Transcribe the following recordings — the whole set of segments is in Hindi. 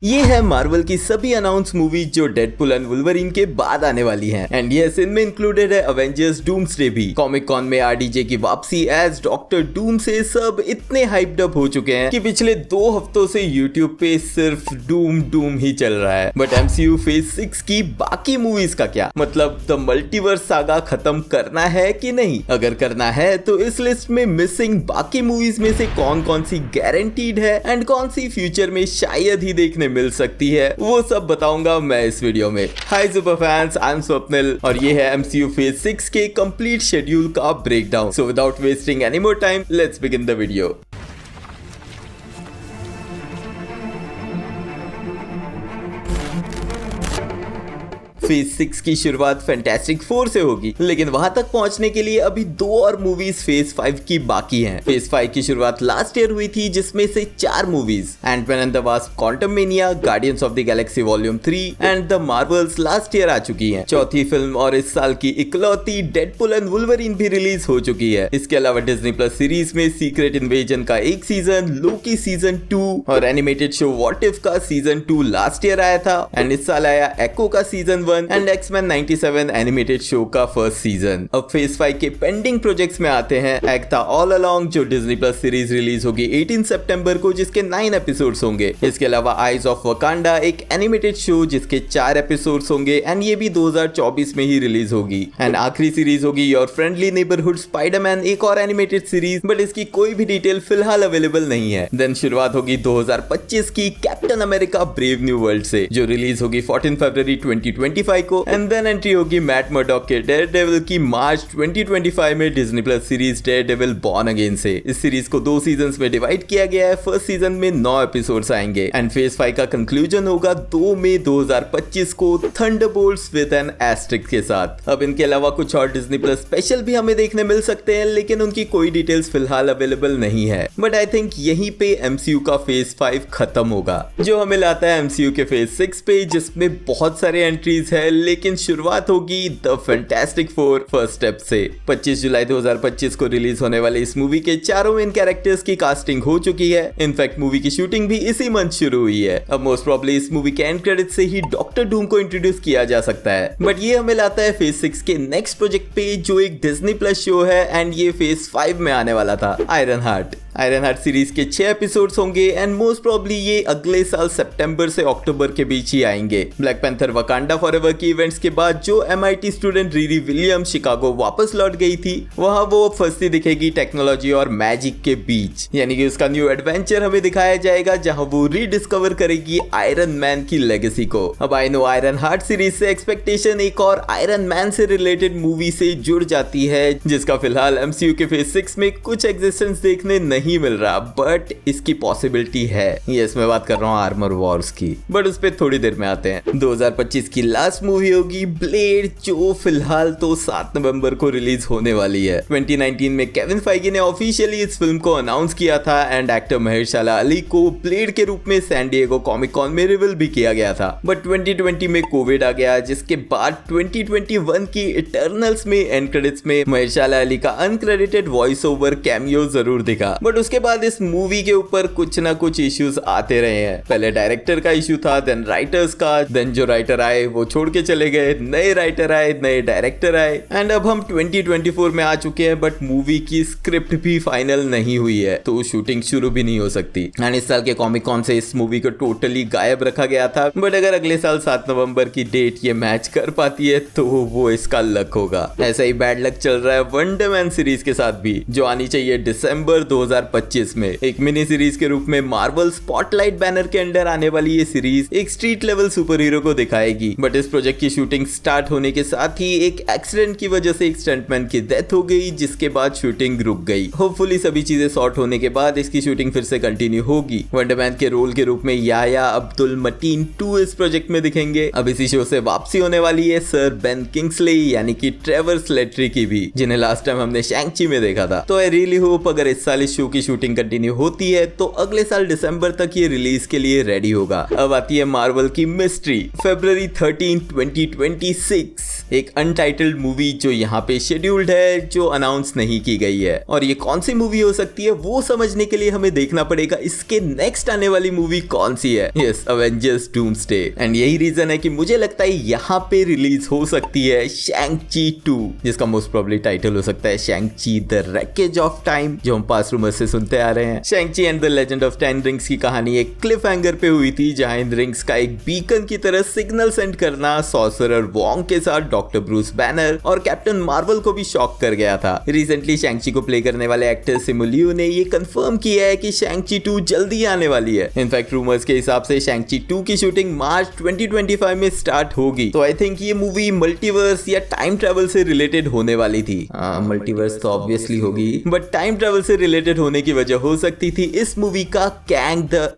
ये है मार्वल की सभी अनाउंस मूवीज जो डेडपुल एंड वुल्वरीन के बाद आने वाली हैं। एंड यस, इनमें इंक्लूडेड है अवेंजर्स डूम्सडे भी। कॉमिक कॉन में आरडीजे की वापसी एज डॉक्टर डूम से सब इतने हाइप्ड अप हो चुके हैं कि पिछले 2 हफ्तों से यूट्यूब पे सिर्फ डूम ही चल रहा है। बट एमसीयू फेज 6 की बाकी मूवीज का क्या, मतलब द मल्टीवर्स सागा खत्म करना है कि नहीं? अगर करना है तो इस लिस्ट में मिसिंग बाकी मूवीज में से कौन कौन सी गारंटीड है एंड कौन सी फ्यूचर में शायद ही देखने मिल सकती है, वो सब बताऊंगा मैं इस वीडियो में। Hi super fans, I am Swapnil और ये है एमसीयू फेज 6 के कंप्लीट शेड्यूल का breakdown. So without wasting any more time, let's begin the video. Phase 6 की शुरुआत फैंटास्टिक 4 से होगी, लेकिन वहां तक पहुंचने के लिए अभी 2 और मूवीज फेज 5 की बाकी हैं। फेज 5 की शुरुआत लास्ट ईयर हुई थी, जिसमें से 4 movies Ant-Man and the Wasp, Quantumania, Guardians of the Galaxy volume 3 and the Marvels last year आ चुकी हैं। चौथी फिल्म और इस साल की इकलौती डेडपुल एंड वुल्वरीन भी रिलीज हो चुकी है। इसके अलावा डिज्नी प्लस सीरीज में सीक्रेट इन्वेजन का एक सीजन, लोकी सीजन 2 और एनिमेटेड शो व्हाट इफ का सीजन 2 लास्ट ईयर आया था। एंड इस साल आया एको का season 1 and X-Men 97 animated show का फर्स्ट सीजन। अब फेज 5 के पेंडिंग प्रोजेक्ट्स में आते हैं। एक था ऑल अलोंग जो डिज्नी प्लस सीरीज रिलीज होगी 18 सितंबर को, जिसके 9 एपिसोड्स होंगे। इसके अलावा आइज ऑफ वकांडा एक एनिमेटेड शो जिसके 4 एपिसोड्स होंगे एंड ये भी 2024 में ही रिलीज होगी। एंड आखिरी सीरीज होगी योर फ्रेंडली नेबरहुड स्पाइडरमैन, एक और एनिमेटेड सीरीज, बट इसकी कोई भी डिटेल फिलहाल अवेलेबल नहीं है। देन शुरुआत होगी 2025 की captain America brave new world से, जो रिलीज होगी 14 फरवरी 2025 को। एंड देन एंट्री होगी मैट मर्डॉक के डेयरडेविल की मार्च 2025 में Disney plus series Daredevil born again से। इस सीरीज को 2 सीजन्स में डिवाइड किया गया है। फर्स्ट सीजन में 9 एपिसोड्स आएंगे एंड फेज 5 का कंक्लूजन होगा 2 मई 2025 को थंडरबोल्ट्स विद एन एस्टेरिस्क के साथ। अब इनके अलावा कुछ और डिज्नी प्लस स्पेशल भी हमें देखने मिल सकते हैं, लेकिन उनकी कोई डिटेल्स फिलहाल अवेलेबल नहीं है। बट आई थिंक यहीं पे एमसीयू का फेज 5 खत्म होगा, जो हमें लाता है एमसीयू के फेज 6 पे, जिसमें बहुत सारे एंट्रीज है, लेकिन शुरुआत होगी द फैंटास्टिक 4 फर्स्ट स्टेप से। 25 जुलाई 2025 को रिलीज होने वाले इस मूवी के चारों मेन कैरेक्टर्स की कास्टिंग हो चुकी है। इनफैक्ट मूवी की शूटिंग भी इसी मंथ शुरू हुई है। अब मोस्ट प्रोबब्ली इस मूवी के एंड क्रेडिट से ही डॉक्टर डूम को इंट्रोड्यूस किया जा सकता है। बट ये हमें लाता है फेज 6 के नेक्स्ट प्रोजेक्ट पे, जो एक डिज्नी प्लस शो है एंड ये फेज 5 में आने वाला था, iron heart. Iron heart series के 6 एपिसोड्स होंगे एंड मोस्ट प्रोबब्ली ये अगले साल सितंबर से अक्टूबर के बीच ही आएंगे। ब्लैक पैंथर वकांडा फॉरएवर की इवेंट्स के बाद जो MIT student Riri Williams Chicago वापस लौट गई थी, वहां वो फंसती दिखेगी टेक्नोलॉजी और मैजिक के बीच। यानी कि उसका न्यू एडवेंचर हमें दिखाया जाएगा, जहां वो रीडिस्कवर करेगी आयरन मैन की लेगेसी को। अब I know iron heart series से एक्सपेक्टेशन एक और आयरन मैन से रिलेटेड मूवी से जुड़ जाती है, जिसका फिलहाल एमसीयू के फेज 6 में कुछ एग्जिस्टेंस देखने नहीं मिल रहा, बट इसकी पॉसिबिलिटी है। यस, मैं बात कर रहा हूँ आर्मर वॉर्स की, बट उस पर थोड़ी देर में आते हैं। 2025 की लास्ट मूवी होगी ब्लेड, जो फिलहाल तो 7 नवंबर को रिलीज होने वाली है। 2019 में केविन फाइगी ने ऑफिशियली इस फिल्म को अनाउंस किया था एंड एक्टर महेरशाला अली को ब्लेड के रूप में सैन डिएगो कॉमिक कॉन में रिवील भी किया गया था। बट 2020 में कोविड आ गया, जिसके बाद 2021 की इटर्नल्स में एंड क्रेडिट्स में महेरशाला अली का अनक्रेडिटेड वॉइस ओवर कैमियो जरूर दिखा। बट उसके बाद इस मूवी के ऊपर कुछ ना कुछ इश्यूज आते रहे हैं। पहले डायरेक्टर का इश्यू था, देन राइटर्स का, देन जो राइटर आए वो छोड़ के चले गए, नए राइटर आए, नए डायरेक्टर आए एंड अब हम 2024 में आ चुके हैं, बट मूवी की स्क्रिप्ट भी फाइनल नहीं हुई है, तो शूटिंग शुरू भी नहीं हो सकती। एंड इस साल के कॉमिक कॉन से इस मूवी को टोटली गायब रखा गया था। बट अगर अगले साल 7 नवंबर की डेट ये मैच कर पाती है तो वो इसका लक होगा। ऐसा ही बैड लक चल रहा है वंडर मैन सीरीज के साथ भी, जो आनी चाहिए दिसंबर 2025 में। एक मिनी सीरीज के रूप में मार्वल स्पॉटलाइट बैनर के अंडर आने वाली ये सीरीज एक स्ट्रीट लेवल सुपर हीरो को दिखाएगी। बट इस प्रोजेक्ट की शूटिंग स्टार्ट होने के साथ ही एक एक्सीडेंट की वजह से एक स्टंटमैन की डेथ हो गई, जिसके बाद शूटिंग रुक गई। होपफुली सभी चीजें सॉर्ट होने के बाद इसकी शूटिंग फिर से कंटिन्यू होगी। वंडरमैन के रोल के रूप में याया अब्दुल मटीन 2 इस प्रोजेक्ट में दिखेंगे। अब इसी शो से वापसी होने वाली है सर बेन किंग्सले यानी कि ट्रेवर स्लेटरी की भी, जिन्हें लास्ट टाइम हमने शैंग-ची में देखा था। तो आई रियली होप अगर इस साल इस शो की शूटिंग कंटिन्यू होती है तो अगले साल दिसंबर तक ये रिलीज के लिए रेडी होगा। अब आती है मार्वल की मिस्ट्री। फरवरी 13, 2026 एक अनटाइटल्ड मूवी जो यहाँ पे शेड्यूल्ड है, जो अनाउंस नहीं की गई है। और ये कौन सी मूवी हो सकती है वो समझने के लिए हमें देखना पड़ेगा इसके नेक्स्ट आने वाली मूवी कौन सी है। Yes, Avengers doomsday. एंड यही रीजन है कि मुझे लगता है यहाँ पे रिलीज हो सकती है शैंग-ची 2, जिसका मोस्ट प्रोबेबली टाइटल हो सकता है शैंग-ची द रैकेज ऑफ टाइम, जो हम पास रूमर से सुनते आ रहे हैं। शैंग-ची and the legend of 10 rings की कहानी एक क्लिफ हैंगर पे हुई थी, जहां इन रिंग्स का एक बीकन की तरह सिग्नल सेंड करना सॉर्सरर वोंग के साथ डॉक्टर ब्रूस बैनर और कैप्टन मार्वल को भी शॉक कर गया था। रिसेंटली शैंग-ची को प्ले करने वाले एक्टर सिमू लियू ने ये कंफर्म किया है कि शैंग-ची 2 जल्दी आने वाली है। इनफैक्ट रूमर्स के हिसाब से शैंग-ची 2 की शूटिंग मार्च 2025 में स्टार्ट होगी। तो आई थिंक ये मूवी मल्टीवर्स या टाइम ट्रेवल से रिलेटेड होने वाली थी। मल्टीवर्स तो ऑब्वियसली होगी, बट टाइम ट्रेवल से रिलेटेड होने की वजह हो सकती थी इस मूवी का Kang the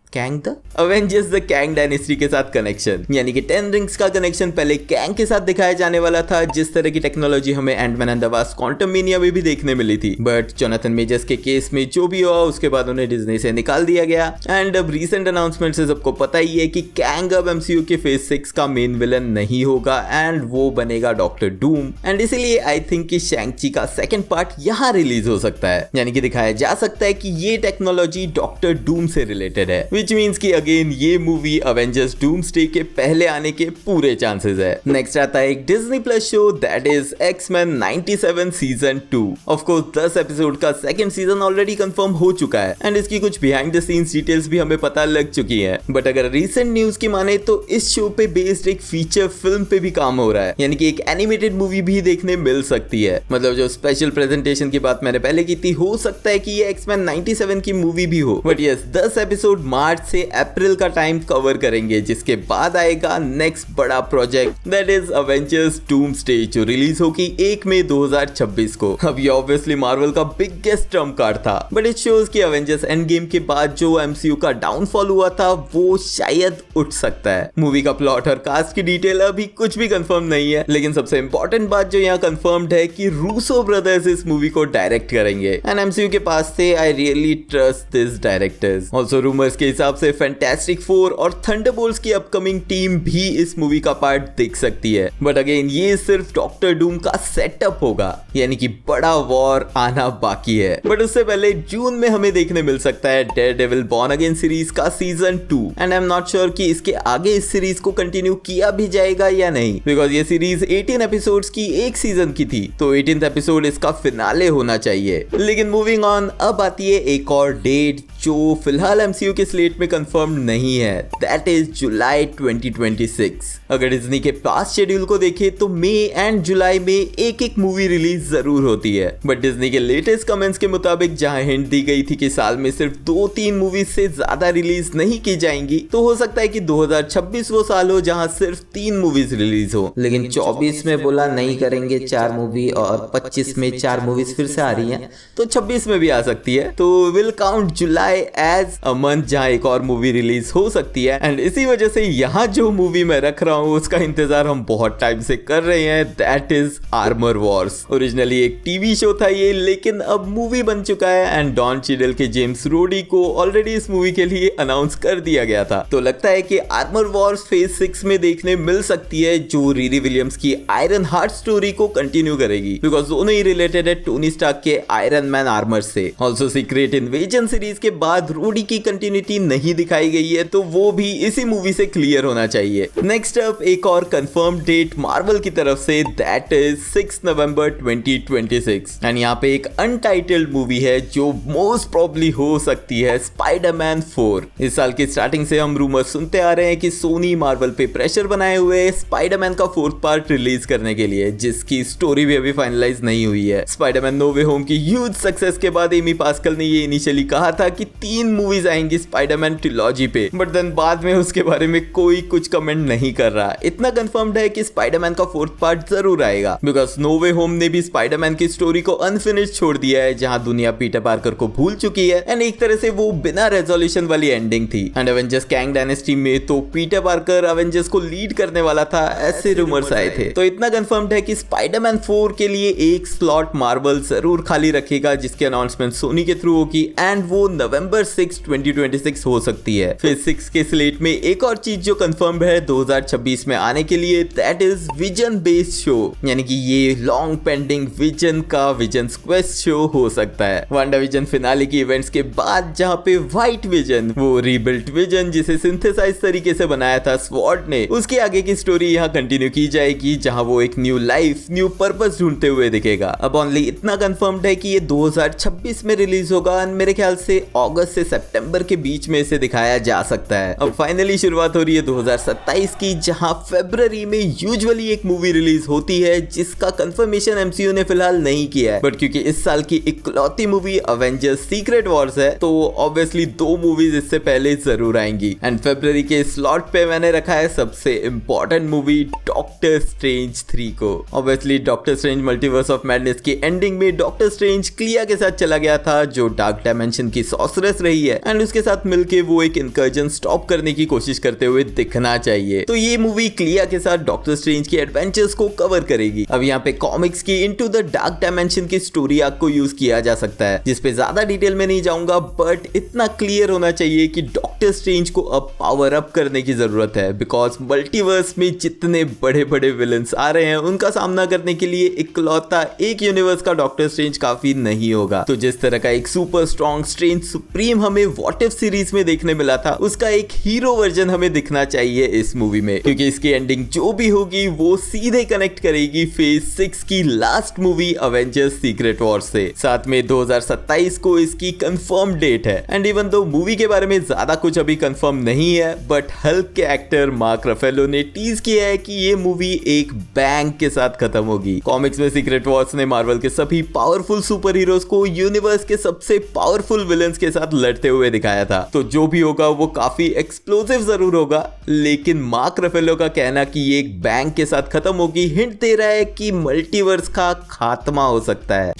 Avengers the Kang dynasty के साथ कनेक्शन, यानी कि 10 रिंग्स का कनेक्शन पहले कैंग के साथ दिखाया जाने वाला था, जिस तरह की टेक्नोलॉजी हमें Ant-Man and the Wasp Quantumania में भी देखने मिली थी। बट जोनाथन मेजर्स के केस में जो भी हुआ उसके बाद उन्हें डिज्नी से निकाल दिया गया। एंड अब रीसेंट अनाउंसमेंट से सबको पता ही है कि कैंग अब एमसीयू के फेज 6 का मेन विलन नहीं होगा एंड वो बनेगा डॉक्टर डूम। एंड इसीलिए आई थिंक कि शैंग-ची का सेकंड पार्ट यहाँ रिलीज हो सकता है, यानी कि दिखाया जा सकता है कि ये टेक्नोलॉजी डॉक्टर डूम से रिलेटेड है, विच मीन्स कि अगेन ये मूवी अवेंजर्स डूम्सडे के पहले आने के पूरे चांसेस है। नेक्स्ट आता है एक Disney plus show, that is X Men 97 season 2। Of course 10 episode का सेकंड सीजन ऑलरेडी कंफर्म हो चुका है एंड इसकी कुछ बिहाइंड द सीन्स डिटेल्स भी हमें पता लग चुकी है। बट अगर रिसेंट न्यूज की माने तो इस शो पे बेस्ड एक फीचर फिल्म पे भी काम हो रहा है, यानी कि एक एनिमेटेड मूवी भी देखने मिल सकती है। मतलब जो स्पेशल प्रेजेंटेशन की बात मैंने पहले की थी, हो सकता है कि ये एक्स-मैन 97 की मूवी भी हो। बट यस, 10 एपिसोड मार्च से अप्रैल का टाइम कवर करेंगे, जिसके बाद आएगा नेक्स्ट बड़ा project, that is Avengers doomsday, जो रिलीज होगी 1 मई 2026 को। अब ये ऑब्वियसली मार्वल का बिगेस्ट ट्रम्प कार्ड था, बट इट शोज कि अवेंजर्स एंड गेम के बाद जो एमसीयू का डाउनफॉल हुआ था वो शायद उठ सकता है। मूवी का प्लॉट और कास्ट की डिटेल अभी कुछ भी कंफर्म नहीं है, लेकिन सबसे इंपॉर्टेंट बात जो यहाँ कंफर्म्ड है कि रूसो ब्रदर्स इस मूवी को डायरेक्ट करेंगे एंड एमसीयू के पास से I really trust this directors. Also rumours के हिसाब से फैंटास्टिक 4 और थंडरबोल्ट्स की अपकमिंग टीम भी इस मूवी का पार्ट दिख सकती है। बट अगेन ये सिर्फ डॉक्टर डूम का सेटअप होगा, यानी कि बड़ा वॉर आना बाकी है। बट उससे पहले जून में हमें देखने मिल सकता है डेयरडेविल बॉर्न अगेन सीरीज का season 2 and I am not sure कि इसके आगे इस सीरीज को कंटिन्यू किया भी जाएगा या नहीं, बिकॉज ये सीरीज 18 एपिसोड्स की एक सीजन की थी, तो 18th एपिसोड इसका फिनाले होना चाहिए। लेकिन मूविंग ऑन, अब आती है एक और डेट जो फिलहाल एमसीयू के स्लेट में कंफर्म नहीं है, दैट इज जुलाई 2026। अगर डिज्नी के पास शेड्यूल को देखें तो मई एंड जुलाई में एक एक मूवी रिलीज जरूर होती है, बट डिज्नी के लेटेस्ट कमेंट्स के मुताबिक जहां हिंट दी गई थी कि साल में सिर्फ 2-3 मूवीज से ज्यादा रिलीज नहीं की जाएंगी, तो हो सकता है कि 2026 वो साल हो जहां सिर्फ 3 मूवीज रिलीज हो। लेकिन 24 में बोला नहीं करेंगे 4 मूवी और 25 में 4 मूवीज फिर से आ रही हैं, तो 26 में भी आ सकती है। तो will count July as a month जहां एक और मूवी रिलीज हो सकती है। एंड इसी वजह से यहाँ जो मूवी मैं रख रहा हूँ उसका इंतजार हम बहुत टाइम से कर रहे हैं, that is Armor Wars. Originally एक टीवी शो था ये, लेकिन अब मूवी बन चुका है एंड डॉन चीडल के जेम्स रोडी को ऑलरेडी इस मूवी के लिए अनाउंस कर दिया गया था। तो लगता है कि आर्मर वॉर्स फेज 6 में देखने मिल सकती है, जो रीरी विलियम्स की आयरन हार्ट स्टोरी को कंटिन्यू करेगी, बिकॉज दोनों ही रिलेटेड है टोनी स्टार्क के आयरन मैन आर्मर से। ऑल्सो सीक्रेट इन्वेजन सीरीज के बाद रोडी की कंटिन्यूटी नहीं दिखाई गई है, तो वो भी इसी मूवी से क्लियर होना चाहिए। नेक्स्ट अप एक और कंफर्म डेट मार्वल की तरफ से, दैट इज 6 नवंबर 2026 एंड यहाँ पे एक अनटाइटल्ड मूवी है जो मोस्ट प्रोबेबली हो सकती है स्पाइडरमैन 4। इस साल की स्टार्टिंग से हम रूमर सुनते आ रहे हैं कि सोनी मार्वल पे प्रेशर बनाए हुए स्पाइडरमैन का 4th पार्ट रिलीज करने के लिए, जिसकी स्टोरी भी अभी फाइनलाइज नहीं हुई है। स्पाइडरमैन नो वे होम की ह्यूज सक्सेस के बाद एमी पास्कल ने ये इनिशियली कहा था कि 3 मूवीज आएंगी स्पाइडरमैन ट्रिलॉजी पे, बट देन बाद में उसके बारे में कोई कुछ कमेंट नहीं कर रहा। इतना कंफर्म्ड है कि स्पाइडरमैन का 4th पार्ट जरूर आएगा, बिकॉज नो वे होम ने भी स्पाइडरमैन की स्टोरी को अनफिनिश्ड छोड़ दिया है, जहां दुनिया पीटर पार्कर को भूल चुकी है एंड एक तरह से वो बिना रेजोल्यूशन वाली एंडिंग थी। एंड एवेंजर्स कैंग डायनेस्टी में तो पीटर पार्कर एवेंजर्स को लीड करने वाला था, ऐसे रूमर्स आए थे। तो इतना कंफर्म्ड है कि स्पाइडरमैन 4 के लिए एक स्लॉट मार्वल जरूर खाली रखेगा, जिसकी अनाउंसमेंट सोनी सोनी के थ्रू होगी एंड वो नवंबर 6, 2026 हो सकती है। फेज 6 के स्लेट में एक और चीज जो कंफर्म है 2026 में आने के लिए, that is vision based show, यानी कि ये लॉन्ग पेंडिंग विजन का विजन क्वेस्ट शो हो सकता है। वांडा विजन फिनाले की इवेंट्स के बाद जहां पे व्हाइट विजन, वो रीबिल्ट विजन जिसे सिंथेसाइज तरीके से बनाया था स्वॉर्ड ने, उसके आगे की स्टोरी यहाँ कंटिन्यू की जाएगी जहां वो एक न्यू लाइफ, न्यू पर्पस ढूंढते हुए दिखेगा। अब ओनली इतना कंफर्म्ड है कि ये 2026 में रिलीज होगा और मेरे ख्याल से अगस्त से सितंबर के बीच में इसे दिखाया जा सकता है। अब फाइनली शुरुआत हो रही है 2027 की, जहां फरवरी में यूजुअली एक मूवी रिलीज होती है जिसका कंफर्मेशन एमसीयू ने फिलहाल नहीं किया है, बट क्योंकि इस साल की इकलौती मूवी अवेंजर्स सीक्रेट वॉर्स है तो ऑब्वियसली 2 मूवीज इससे पहले जरूर आएंगी। एंड फरवरी के स्लॉट पे मैंने रखा है सबसे इंपॉर्टेंट मूवी डॉक्टर स्ट्रेंज 3 को। Obviously doctor strange multiverse of madness की एंडिंग में डॉक्टर स्ट्रेंज क्लिया के साथ चला गया था जो डार्क डायमेंशन की सॉर्सरेस रही है, एंड उसके साथ मिलके वो एक इनकर्जन स्टॉप करने की कोशिश करते हुए दिखना चाहिए। तो ये मूवी क्लिया के साथ डॉक्टर स्ट्रेंज की एडवेंचर्स को कवर करेगी। अब यहाँ पे कॉमिक्स की इनटू द डार्क डायमेंशन की स्टोरी आर्क को यूज किया जा सकता है, जिसपे ज्यादा डिटेल में नहीं जाऊंगा, बट इतना क्लियर होना चाहिए कि डॉक्टर स्ट्रेंज को अब पावर अप करने की जरूरत है, बिकॉज मल्टीवर्स में जितने बड़े बड़े विलन्स आ रहे हैं उनका सामना करने के लिए इकलौता एक यूनिवर्स का डॉक्टर स्ट्रेंज काफी नहीं होगा। तो जिस तरह का एक सुपर स्ट्रॉन्ग स्ट्रेंज सुप्रीम हमें व्हाट इफ सीरीज में देखने मिला था, उसका एक हीरो वर्जन हमें दिखना चाहिए इस मूवी में, क्योंकि इसकी एंडिंग जो भी होगी वो सीधे कनेक्ट करेगी फेज 6 की last movie Avengers secret Wars से। साथ में 2027 को इसकी कंफर्म डेट है। एंड इवन दो मूवी के बारे में ज्यादा कुछ अभी कंफर्म नहीं है, बट हल्क के एक्टर मार्क रफेलो ने टीज किया है कि ये मूवी एक बैंग के साथ खत्म होगी। कॉमिक्स में सीक्रेट वॉर्स ने मार्वल के सभी पावरफुल सुपर हीरोज को यूनिवर्स के सबसे पावरफुल विलन्स के साथ लड़ते हुए दिखाया था, तो जो भी होगा वो काफी एक्सप्लोसिव जरूर होगा, लेकिन मार्क रफेलो का कहना कि ये एक बैंग के साथ खत्म होगी हिंट दे रहा है कि मल्टीवर्स का खात्मा हो सकता है।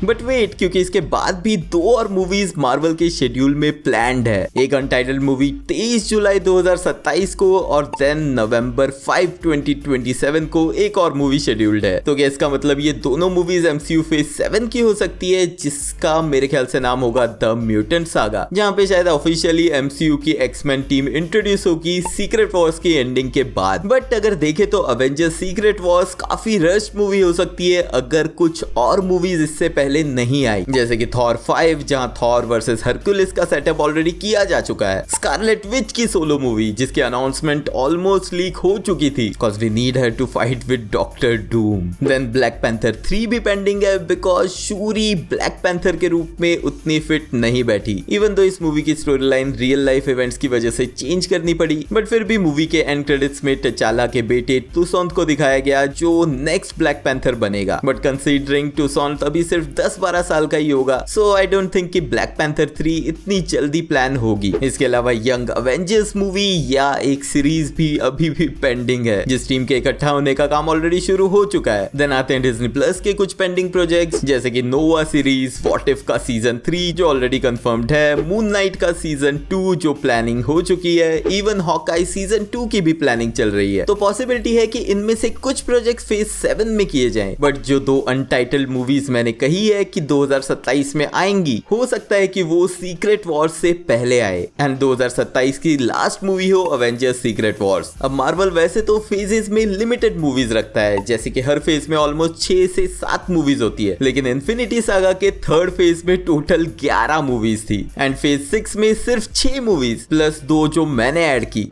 बट वेट, क्योंकि इसके बाद भी 2 और मूवीज मार्वल के शेड्यूल में प्लान्ड है। एक अनटाइटल्ड मूवी 23 जुलाई 2027 को और देन नवंबर 5, 2027 को एक और मूवी शेड्यूल्ड है। तो क्या इसका मतलब ये दोनों मूवीज एमसीयू फेज 7 की हो सकती है, जिसका मेरे ख्याल से नाम होगा द म्यूटेंट सागा, जहां पे शायद ऑफिशियली एमसीयू की एक्समैन टीम इंट्रोड्यूस होगी सीक्रेट वॉर्स की एंडिंग के बाद। बट अगर देखे तो अवेंजर्स सीक्रेट वॉर्स काफी रश्ड मूवी हो सकती है अगर कुछ और मूवीज इससे पहले नहीं आई, जैसे कि थॉर 5 जहां थॉर वर्सेस हरक्यूलिस का सेटअप ऑलरेडी किया जा चुका है, स्कारलेट विच की सोलो मूवी जिसकी अनाउंसमेंट ऑलमोस्ट लीक हो चुकी थी because we need her to fight with Doctor Doom. Then Black Panther 3 भी पेंडिंग है बिकॉज शूरी ब्लैक पैंथर के रूप में उतनी फिट नहीं बैठी, इवन दो इस मूवी की story line real life events की वजह से चेंज करनी पड़ी, बट फिर भी मूवी के एंड क्रेडिट्स में टचाला के बेटे टूसॉन्ट को दिखाया गया जो नेक्स्ट ब्लैक पैंथर बनेगा। बट कंसीडरिंग टूसॉन्ट अभी सिर्फ 10-12 साल का ही होगा, सो आई डोंट थिंक कि ब्लैक पैंथर 3 इतनी जल्दी प्लान होगी। इसके अलावा यंग अवेंजर्स मूवी या एक सीरीज भी अभी भी पेंडिंग है, जिस टीम के इकट्ठा होने का काम ऑलरेडी शुरू हो चुका है। देन आते हैं डिज्नी प्लस के कुछ पेंडिंग प्रोजेक्ट्स, जैसे कि नोवा सीरीज, व्हाट इफ का सीजन 3 जो ऑलरेडी कंफर्म्ड है, मून नाइट का सीजन 2 जो प्लानिंग हो चुकी है, इवन हॉकाई सीजन 2 की भी प्लानिंग चल रही है। तो पॉसिबिलिटी है कि इनमें से कुछ प्रोजेक्ट फेज 7 में किए जाएं, बट जो 2 अनटाइटल्ड मूवीज मैंने कही है कि 2027 में आएंगी, हो सकता है कि वो सीक्रेट वॉर्स से पहले आए एंड 2027 की लास्ट मूवी हो अवेंजर्स सीक्रेट वॉर्स। अब मार्वल वैसे तो फेजेस में लिमिटेड मूवीज रखता है, जैसे कि हर फेज में ऑलमोस्ट 6 से 7 मूवीज होती है, लेकिन इन्फिनिटी सागा के थर्ड फेज में टोटल 11 मूवीज थी एंड फेज 6 में सिर्फ 6 मूवीज प्लस 2 जो मैंने ऐड की,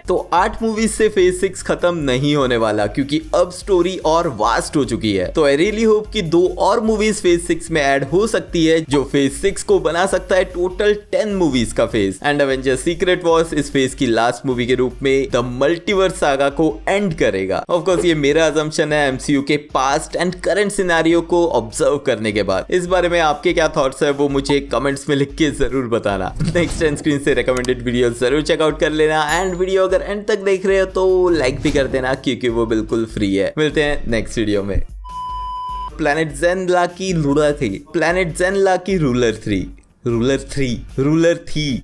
तो 8 मूवीज से फेज 6 खत्म नहीं होने वाला, क्योंकि अब स्टोरी और वास्ट हो चुकी है। तो आई रियली होप कि 2 और मूवीज फेज 6 में ऐड हो सकती है, जो फेज 6 को बना सकता है टोटल 10 मूवीज का phase. And Avengers secret Wars इस फेज की लास्ट मूवी के रूप में द मल्टीवर्स सागा को एंड करेगा। ऑफ कोर्स ये मेरा अजम्पशन है एमसीयू के पास्ट एंड करंट सिनेरियो को ऑब्जर्व करने के बाद। इस बारे में आपके क्या थॉट्स है वो मुझे कमेंट्स में लिख के जरूर बताना। नेक्स्ट एंड स्क्रीन से रिकमेंडेड वीडियो जरूर चेकआउट कर लेना एंड वीडियो अगर एंड तक देख रहे हो तो लाइक भी कर देना, क्योंकि वो बिल्कुल फ्री है। मिलते हैं नेक्स्ट वीडियो में। प्लैनेट ज़ेनला की रूलर 3, प्लैनेट ज़ेनला की रूलर 3 रूलर थी